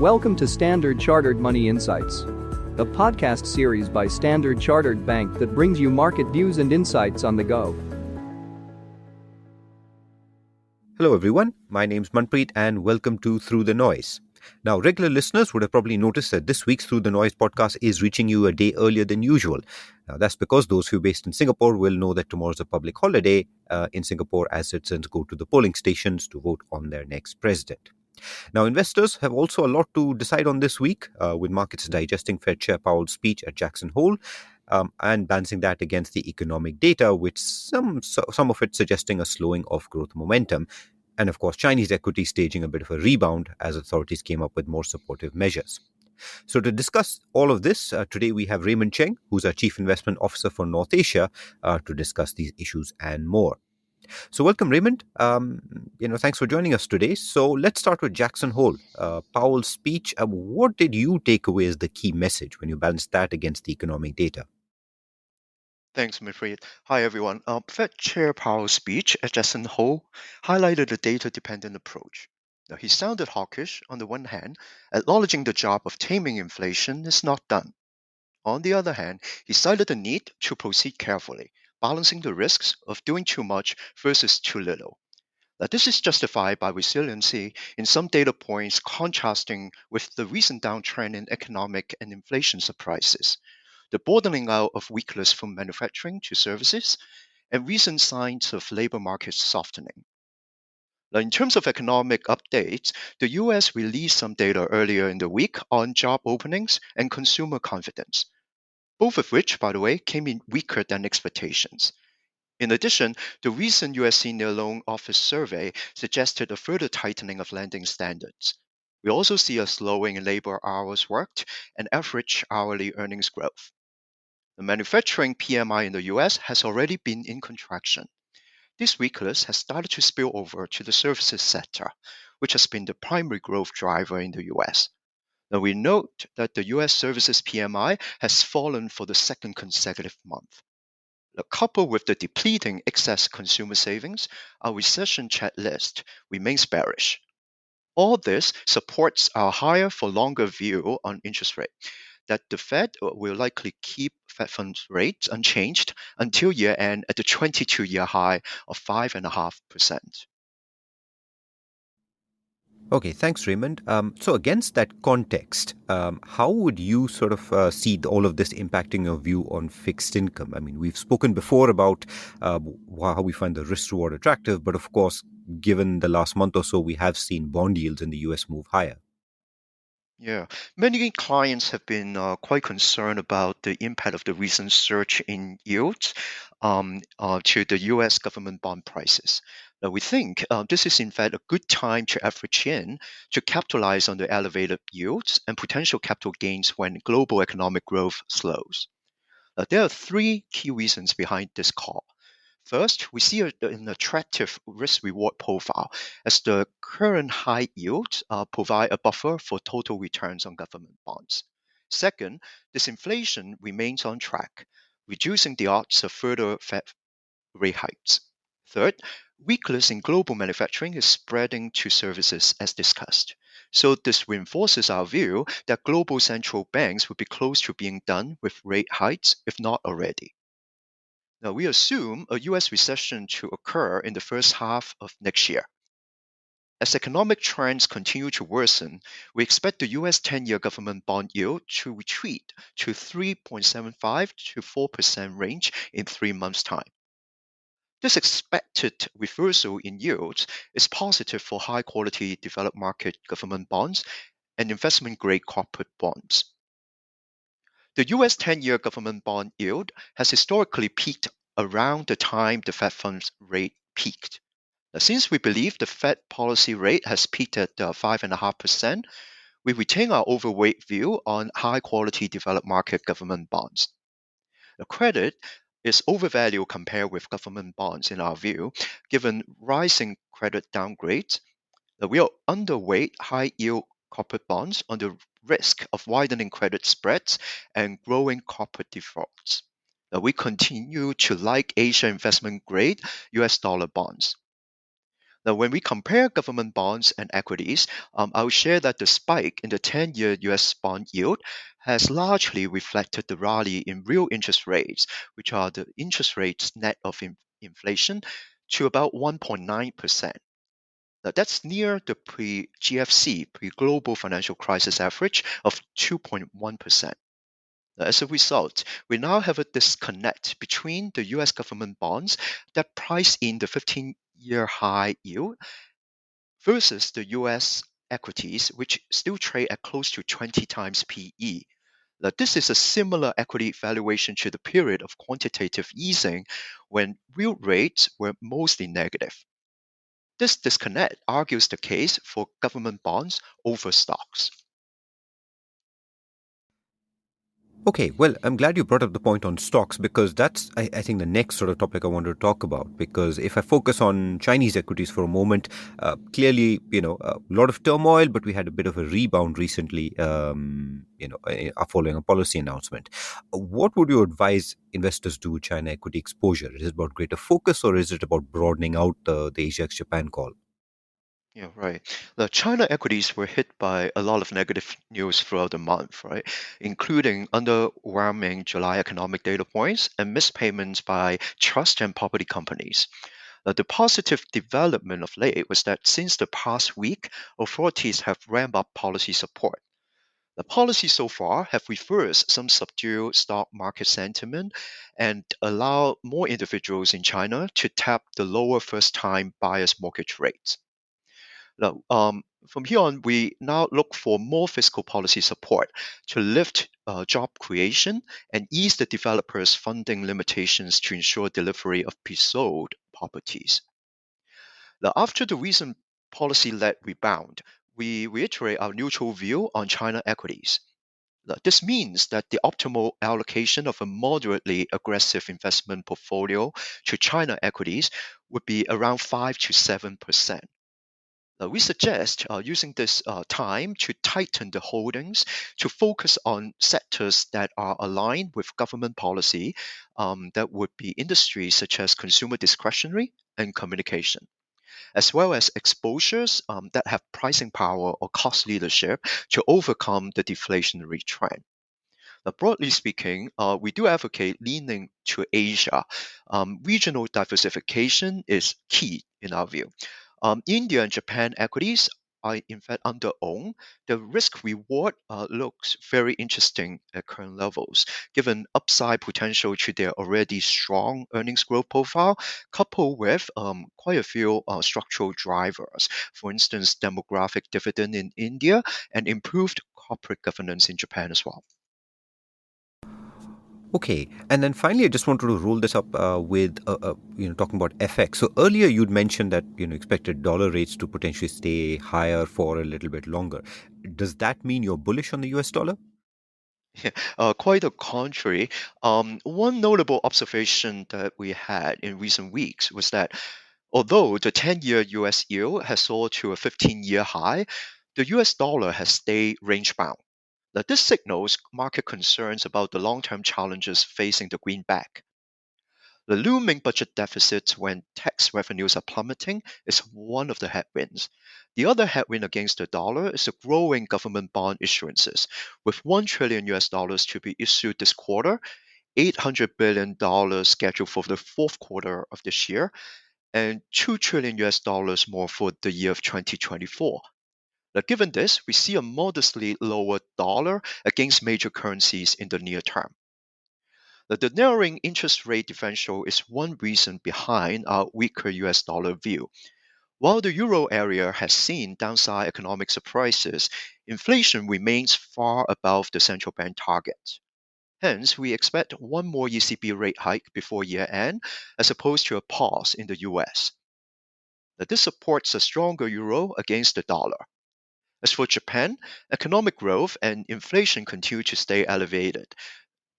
Welcome to Standard Chartered Money Insights, a podcast series by Standard Chartered Bank that brings you market views and insights on the go. Hello everyone, my name's Manpreet and welcome to Through the Noise. Now, regular listeners would have probably noticed that this week's Through the Noise podcast is reaching you a day earlier than usual. Now, that's because those who are based in Singapore will know that tomorrow is a public holiday in Singapore as citizens go to the polling stations to vote on their next president. Now, investors have also a lot to decide on this week, with markets digesting Fed Chair Powell's speech at Jackson Hole and balancing that against the economic data, which some of it suggesting a slowing of growth momentum. And of course, Chinese equity staging a bit of a rebound as authorities came up with more supportive measures. So to discuss all of this, today we have Raymond Cheng, who's our Chief Investment Officer for North Asia, to discuss these issues and more. So welcome, Raymond. Thanks for joining us today. So let's start with Jackson Hole. Powell's speech. What did you take away as the key message when you balance that against the economic data? Thanks, Manpreet. Hi, everyone. Fed Chair Powell's speech at Jackson Hole highlighted a data-dependent approach. Now, he sounded hawkish on the one hand, acknowledging the job of taming inflation is not done. On the other hand, he cited the need to proceed carefully, balancing the risks of doing too much versus too little. Now, this is justified by resiliency in some data points contrasting with the recent downtrend in economic and inflation surprises, the broadening out of weakness from manufacturing to services, and recent signs of labor market softening. Now, in terms of economic updates, the US released some data earlier in the week on job openings and consumer confidence, both of which, by the way, came in weaker than expectations. In addition, the recent US Senior Loan Office survey suggested a further tightening of lending standards. We also see a slowing in labor hours worked and average hourly earnings growth. The manufacturing PMI in the US has already been in contraction. This weakness has started to spill over to the services sector, which has been the primary growth driver in the US. Now, we note that the US services PMI has fallen for the second consecutive month. Now, coupled with the depleting excess consumer savings, our recession checklist remains bearish. All this supports our higher for longer view on interest rate, that the Fed will likely keep Fed funds rates unchanged until year end at the 22-year high of 5.5%. Okay, thanks, Raymond. So against that context, how would you sort of see all of this impacting your view on fixed income? I mean, we've spoken before about how we find the risk-reward attractive, but of course, given the last month or so, we have seen bond yields in the US move higher. Yeah, many clients have been quite concerned about the impact of the recent surge in yields to the US government bond prices. Now, we think this is in fact a good time to average in to capitalize on the elevated yields and potential capital gains when global economic growth slows. There are three key reasons behind this call. First, we see an attractive risk-reward profile as the current high yields provide a buffer for total returns on government bonds. Second, disinflation remains on track, reducing the odds of further Fed rate hikes. Third, weakness in global manufacturing is spreading to services as discussed. So this reinforces our view that global central banks will be close to being done with rate hikes, if not already. Now, we assume a US recession to occur in the first half of next year. As economic trends continue to worsen, we expect the US 10-year government bond yield to retreat to 3.75 to 4% range in 3 months' time. This expected reversal in yields is positive for high-quality developed market government bonds and investment-grade corporate bonds. The US 10-year government bond yield has historically peaked around the time the Fed funds rate peaked. Now, since we believe the Fed policy rate has peaked at 5.5%, we retain our overweight view on high-quality developed market government bonds. The credit is overvalued compared with government bonds in our view, given rising credit downgrades. We are underweight high-yield corporate bonds on the risk of widening credit spreads and growing corporate defaults. Now, we continue to like Asia investment grade US dollar bonds. Now, when we compare government bonds and equities, I'll share that the spike in the 10-year US bond yield has largely reflected the rally in real interest rates, which are the interest rates net of inflation, to about 1.9%. Now, that's near the pre GFC, pre global financial crisis average of 2.1%. As a result, we now have a disconnect between the US government bonds that price in the 15-year high yield versus the US equities, which still trade at close to 20 times PE. Now, this is a similar equity valuation to the period of quantitative easing when real rates were mostly negative. This disconnect argues the case for government bonds over stocks. Okay, well, I'm glad you brought up the point on stocks because that's, I think, the next sort of topic I wanted to talk about. Because if I focus on Chinese equities for a moment, clearly, a lot of turmoil, but we had a bit of a rebound recently, following a policy announcement. What would you advise investors do with China equity exposure? Is it about greater focus or is it about broadening out the Asia ex Japan call? Yeah, right. The China equities were hit by a lot of negative news throughout the month, right? Including underwhelming July economic data points and missed payments by trust and property companies. The positive development of late was that since the past week, authorities have ramped up policy support. The policies so far have reversed some subdued stock market sentiment and allow more individuals in China to tap the lower first-time buyers mortgage rates. Now, from here on, we now look for more fiscal policy support to lift job creation and ease the developers' funding limitations to ensure delivery of pre-sold properties. Now, after the recent policy-led rebound, we reiterate our neutral view on China equities. Now, this means that the optimal allocation of a moderately aggressive investment portfolio to China equities would be around 5 to 7%. We suggest using this time to tighten the holdings to focus on sectors that are aligned with government policy, that would be industries such as consumer discretionary and communication, as well as exposures that have pricing power or cost leadership to overcome the deflationary trend. Now, broadly speaking, we do advocate leaning to Asia. Regional diversification is key in our view. India and Japan equities are in fact under-owned. The risk reward looks very interesting at current levels, given upside potential to their already strong earnings growth profile, coupled with quite a few structural drivers. For instance, demographic dividend in India and improved corporate governance in Japan as well. Okay, and then finally, I just wanted to roll this up with talking about FX. So earlier you'd mentioned that expected dollar rates to potentially stay higher for a little bit longer. Does that mean you're bullish on the US dollar? Quite the contrary. One notable observation that we had in recent weeks was that although the 10-year US yield has soared to a 15-year high, the US dollar has stayed range bound. Now, this signals market concerns about the long term challenges facing the greenback. The looming budget deficits when tax revenues are plummeting is one of the headwinds. The other headwind against the dollar is the growing government bond issuances, with 1 trillion US dollars to be issued this quarter, $800 billion scheduled for the fourth quarter of this year, and 2 trillion US dollars more for the year of 2024. Now, given this, we see a modestly lower dollar against major currencies in the near term. Now, the narrowing interest rate differential is one reason behind our weaker US dollar view. While the euro area has seen downside economic surprises, inflation remains far above the central bank target. Hence, we expect one more ECB rate hike before year end, as opposed to a pause in the US. Now, this supports a stronger euro against the dollar. As for Japan, economic growth and inflation continue to stay elevated.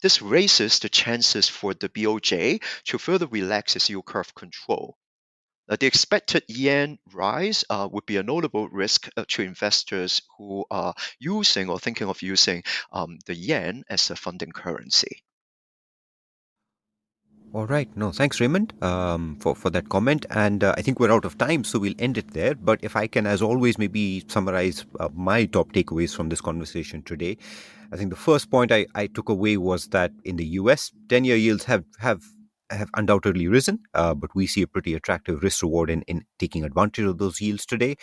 This raises the chances for the BOJ to further relax its yield curve control. The expected yen rise would be a notable risk to investors who are using or thinking of using the yen as a funding currency. All right. No, thanks, Raymond, for that comment. And I think we're out of time, so we'll end it there. But if I can, as always, maybe summarize my top takeaways from this conversation today. I think the first point I took away was that in the US, 10-year yields have undoubtedly risen, but we see a pretty attractive risk reward in taking advantage of those yields today.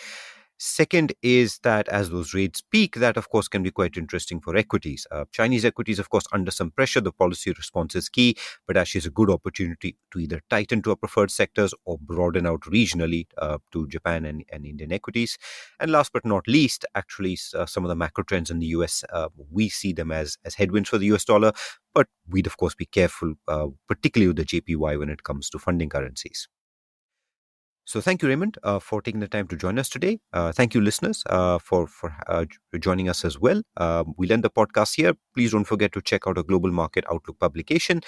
Second is that as those rates peak, that of course can be quite interesting for equities. Chinese equities, of course, under some pressure. The policy response is key, but actually is a good opportunity to either tighten to our preferred sectors or broaden out regionally to Japan and Indian equities. And last but not least, actually, some of the macro trends in the US, we see them as headwinds for the US dollar, but we'd of course be careful, particularly with the JPY when it comes to funding currencies. So thank you, Raymond, for taking the time to join us today. Thank you, listeners, for joining us as well. We'll end the podcast here. Please don't forget to check out our Global Market Outlook publication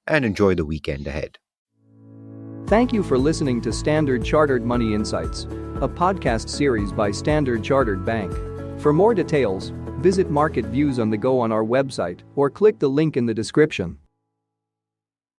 and enjoy the weekend ahead. Thank you for listening to Standard Chartered Money Insights, a podcast series by Standard Chartered Bank. For more details, visit Market Views on the Go on our website or click the link in the description.